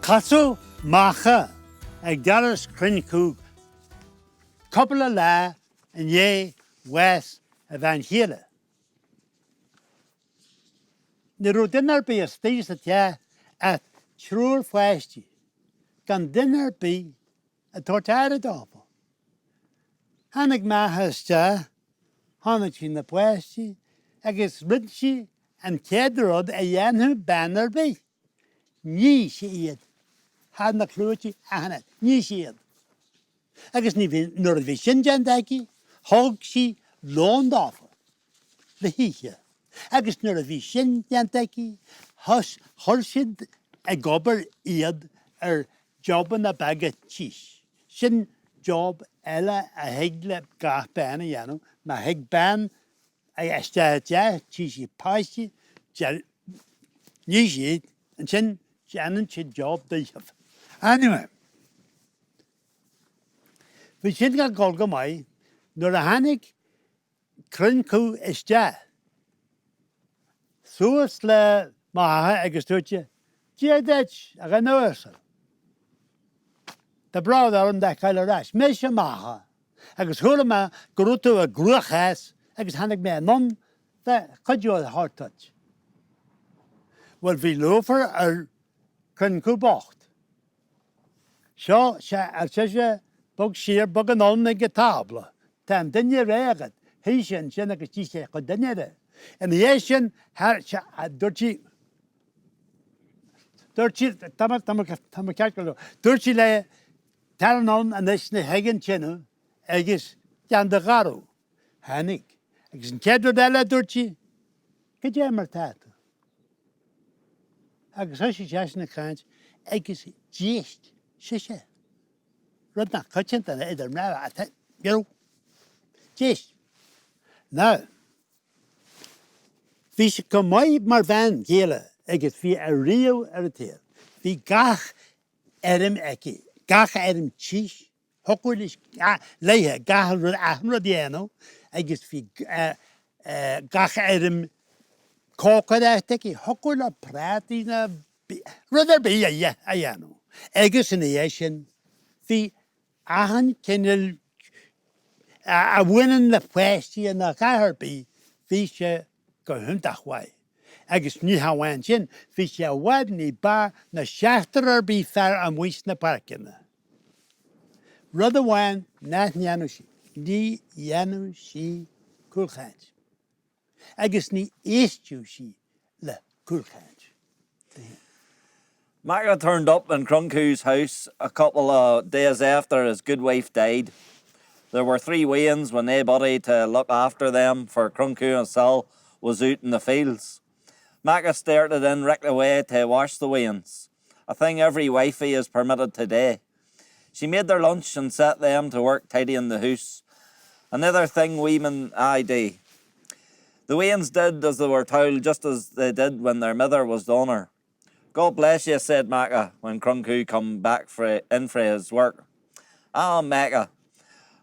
Cathal Macha ag daras crinú couple of la and ye west of Van Hele. De ro dinner be a stage that ya at true fasty. Gan dinner be a tortara dopo. Hanig Macha sta, Hanig in the plasty, agus ritchi and kedrod a yanhu banner be. Ni she had na clutchi ahanet, ni she agus ni nor vi shinjandaki, hog she loaned off the here. Agus nor vi shinjandaki, hush horshid a gobber ead job in a bag of cheese. Shin job ella a hegle gach ban yano, na heg ban a stat ja, cheesy pasty, ni and shin Shannon should job the anyway. We should get Gaeilge mai, nor a hannig crinú is ja. Suas le Macha agus tuaite, Dech a gannorsel. The brother on that Cathal rash, Mesha Macha, agus hulama grutu a gruchas, agus hannig me none that could you a hard touch. Well, we lofer crinú bocht. Seo se bog sheer bog an on the table. Tan dinne reaget. Heishin sin agus tí sé go dinne. And the Asian har dirty dirty le taran and this ne hagen chinu agus jan de garo. Hanik. Agus in kedro della dirty. Ke jammer tat. Agus as je na kant agus gist shisha. Rod na kachent and either now at you gist. Now vi should come mar van Gaeilge agus vi a real irritated. Vi gach eki. Gach cheese. Hokulish lehe gach rodiano agus vi gach Kokadaki, Hokula Pratina, rather be a yano. Agus in the Asian, the Ahan Kennel a winning the question, the Caherby, Fisha go huntach way. Agus knew how went in, Fisha wadney bar, the shafter be fair and wish na parkin. Rather one, not Yanushi, di Yanushi Kulkhanch. Agus ní éistú sí le cúrcáint. Macha turned up in Croncú's house a couple of days after his good wife died. There were 3 weans when nobody to look after them, for Croncú and Sal was out in the fields. Macha started in right away to wash the weans, a thing every wifey is permitted today. She made their lunch and set them to work tidying the house. Another thing women I do. The weans did as they were told, just as they did when their mother was done her. God bless you, said Macha, when Croncú come back in for his work. Ah, Macha,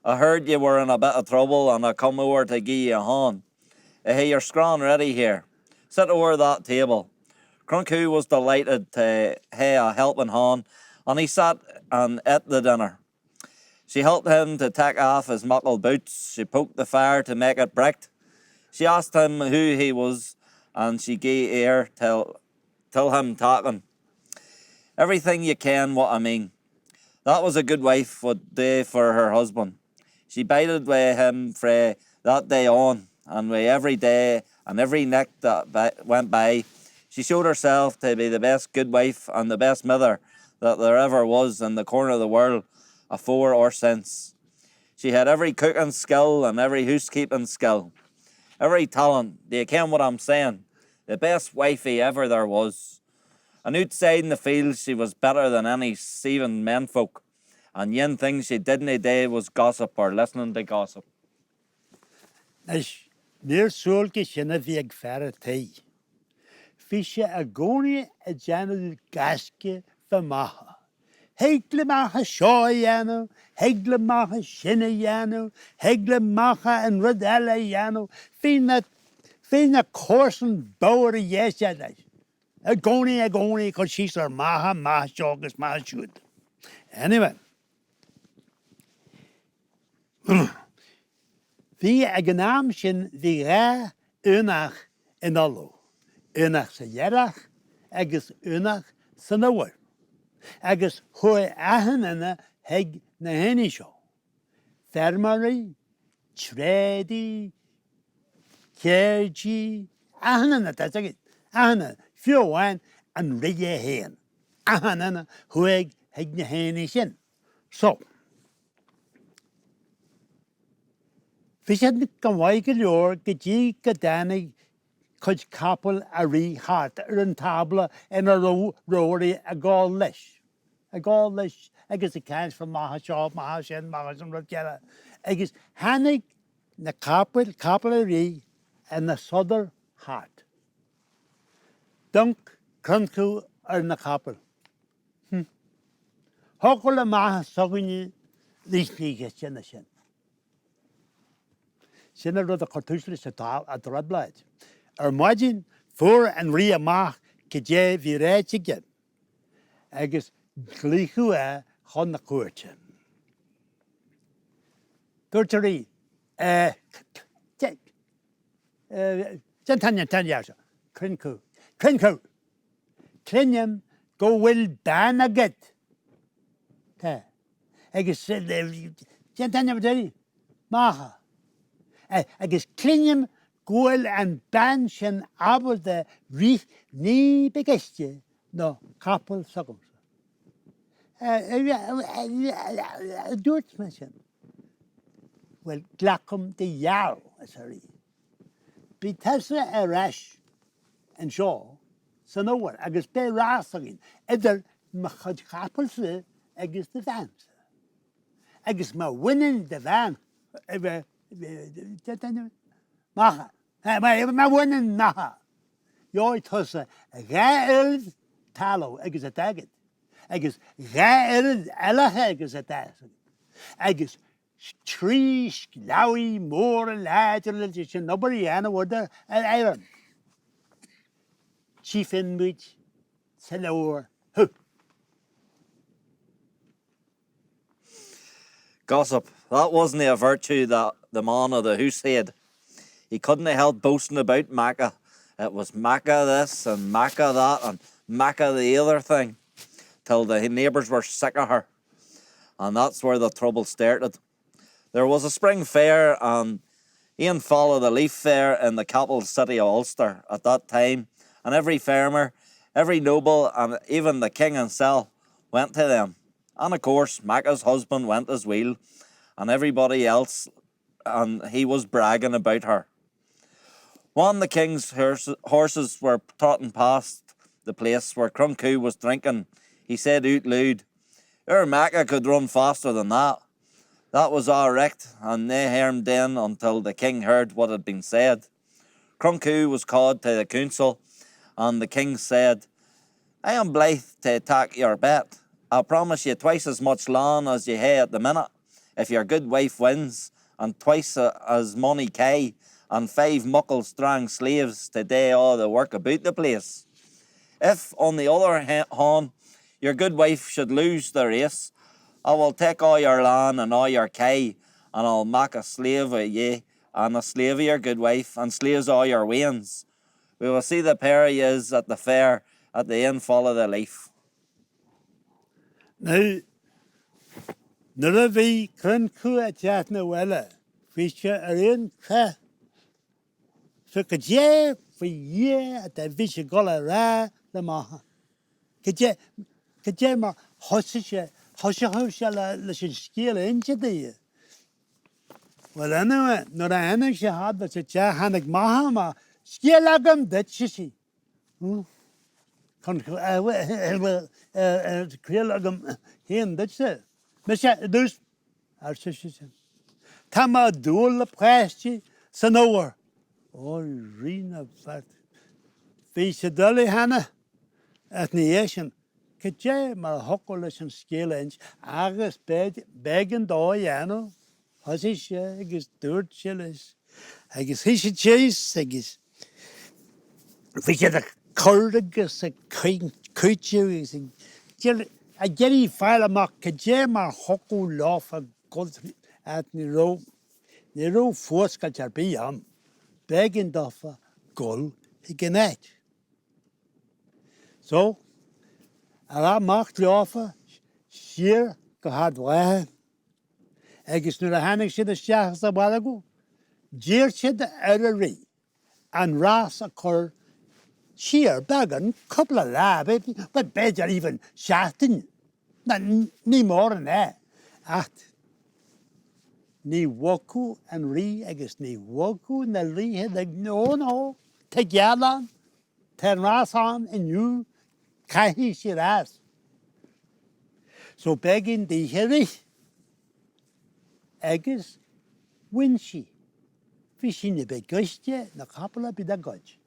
I heard you were in a bit of trouble and I come over to give you a hand. Hey, you're scran ready here. Sit over that table. Croncú was delighted to have a helping hand, and he sat and ate the dinner. She helped him to take off his muckle boots. She poked the fire to make it bright. She asked him who he was, and she gave ear till him talking. Everything you can, what I mean. That was a good wife would do for her husband. She bided with him frae that day on, and with every day and every night that went by, she showed herself to be the best good wife and the best mother that there ever was in the corner of the world, afore or since. She had every cooking skill and every housekeeping skill. Every talent, do you ken what I'm saying? The best wifey ever there was. And outside in the fields, she was better than any seven menfolk. And yin thing she didn't do was gossip or listening to gossip. As near solke sinna vieg ferre tei. Fische a goni a janu gaske for Macha. Hegle Macha shaw yano, hegle Macha shinna yano, hegle Macha and Rodella yano, fina corson bower yes yadai. a goni, because she's our Macha, jogus, Macha shoot. Anyway. Wie genaam sin wie ra unach in allo. Unach sa yerach, agus unach sa nawar. Agus hoi ahanana heg na henni sio. Fermari, tredi, kergi, ahanana, that's it. Ahanana, fiowan, and rige hen. Ahanana hoi heg na henni sin. So, Fis het kan waike leor gedi gedanig could couple a re hart an table in a rory a Gaeilge. A Gaeilge, I guess it comes from Macha, Macha and Rotgera. I guess Hannig the couple a re and the souther heart. Dunk Crunku or the couple. Hokula Maha Sogini, these niggas generation. Sinna rud a cartúslis a drablaid. Imagine voor and ria maach gedje vi reitje get. Agus glichu chon na koortje. Torturi, tanya, Crinku. Clinium go will ban a get. Agus tanya vateri, maha. Agus clinium goel and banschen aber de rief nie begestje no kapel sogum. Doortmensen. Wel glakum de jou, sorry. Bitessa a rash and shaw, so no one. Agus be rasagin. Either machad kapel se agus the van. Agus ma winning the van. Macha. My winning Macha. You're tossa Gaeilge tallow, agus a tagget. Agus Gaeilge elahe, agus a tagget. Agus trees, lowy, more, later, nobody, Anna, were there, and iron. Chief in which, Senor, who? Gossip, that wasn't a virtue that the man of the house had. He couldn't have helped boasting about Macha. It was Macha this and Macha that and Macha the other thing, till the neighbours were sick of her. And that's where the trouble started. There was a spring fair and Ian followed the leaf fair in the capital city of Ulster at that time, and every farmer, every noble and even the king himself went to them. And of course, Macha's husband went as well, and everybody else, and he was bragging about her. When the king's horses were trotting past the place where Crunku was drinking, he said out loud, "Our Macha could run faster than that." That was all right, and they heard then until the king heard what had been said. Crunku was called to the council, and the king said, "I am blithe to take your bet. I'll promise you twice as much land as you have at the minute, if your good wife wins, and twice as money kay, and 5 muckle strong slaves to do all the work about the place. If, on the other hand, your good wife should lose the race, I will take all your land and all your kay, and I'll make a slave of ye, and a slave of your good wife, and slaves all your wains. We will see the pair of yous at the fair at the infall of the leaf." Now, none we Crunku at Jatna Wella, feature a in ca. So could ye for ye at the Vishagola Ra the Maha. Could ye ma Hossia listen skill into the. Well, anyway, not a Hanna she had, but it's a Hannick Mahama, skillagum that she. Krillagum him, that's it. Monsieur, dus, Archisham. Tama dool the presti, Sanower. Oh, Rena, fat. Fisha Dolly Hanna, at Niation. Could ye, my hockolish and skill inch, Agus begging doyano, Hussish, I guess, dirt chillish. I guess he should chase, I guess. Fisha curdagus a creature a getty file a mock kajama hoku laugh a gold at Nero force catcher begging duffer gull he can act. So a la mock the offer sheer go hard way. I guess no the hanning shit the shachs a while ago. Jeer shit the ellery and ras occur sheer bagging couple of lab but better even shafting. Not ni more than that. At ni woku and re I guess ni woku and the re had like no together ten ras on and you kahi shit ass. So begging the heavy I guess win she. Fishing the big gustia na couple of bit of gudge.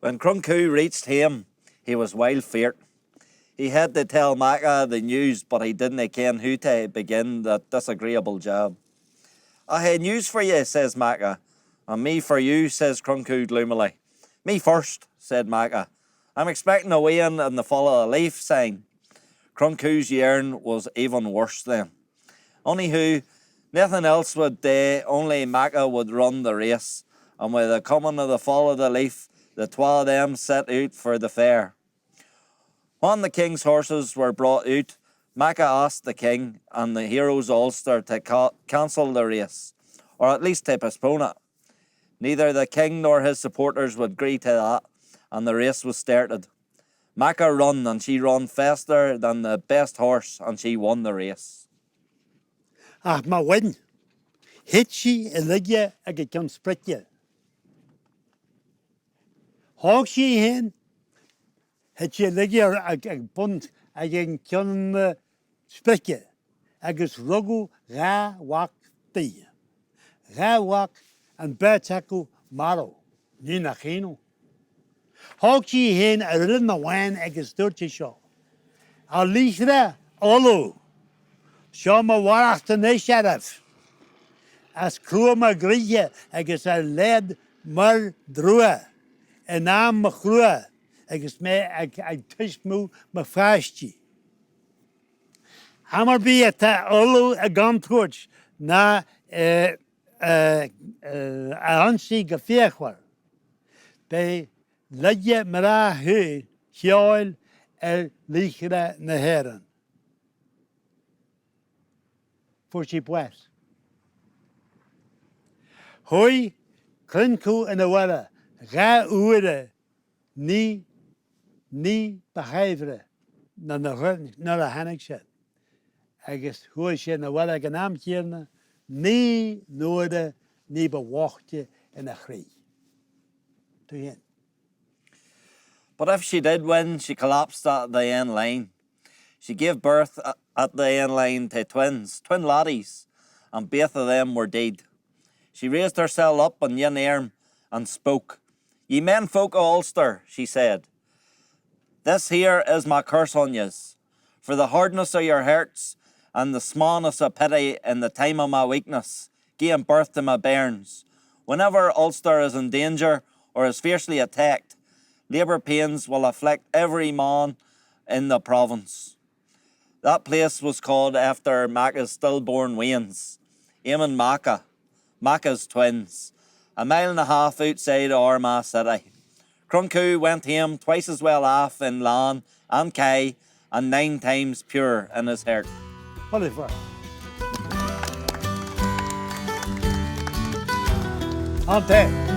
When Cronkoo reached home, he was wild feared. He had to tell Macha the news, but he didn't ken who to begin that disagreeable job. "I had news for you," says Macha. "And me for you," says Cronkoo gloomily. "Me first," said Macha. "I'm expecting a wean in the fall of a leaf sign." Cronkoo's yarn was even worse then. Only who, nothing else would do, only Macha would run the race, and with the coming of the fall of the leaf, the twa of them set out for the fair. When the king's horses were brought out, Macha asked the king and the heroes of Ulster to cancel the race, or at least to postpone it. Neither the king nor his supporters would agree to that, and the race was started. Macha run, and she run faster than the best horse, and she won the race. My win. Hit she a ligge I get come spritje. Hog she hen. Het je liggen ik bond ik kan spreken. Ik is rogu ra wak die. Ra wak en bertaku maro. Ni na geno. Hog je hen a rin na wan ik is dirtje show. Al lichre allo. Show me warach de ne sheriff. As crew ma grije ik is a led mar droe. En naam me groe. Ik tush mu me fastje. Hammer be at allo a gun torch na a ansi gefeer bij ledje mera hu sjaal lichre na heren. Voor she pues. Hoi klinko in de weather. Ga oere ni behaveren naar de hannig zet. Ik is hoe je naar wel een naam keren, ni noorden, ni bewachtje in de grie. But if she did win, she collapsed at the end line. She gave birth at the end line to twin laddies, and both of them were dead. She raised herself up on one arm and spoke. "Ye men folk of Ulster," she said, "this here is my curse on yous, for the hardness of your hearts and the smallness of pity in the time of my weakness, giving birth to my bairns. Whenever Ulster is in danger or is fiercely attacked, labour pains will afflict every man in the province." That place was called after Macha's stillborn weans, Eamon Macha, Macha's twins, a mile and a half outside Armagh city. Cronkoo went home twice as well off in land and kye, and 9 times pure in his heart. What is that? On there.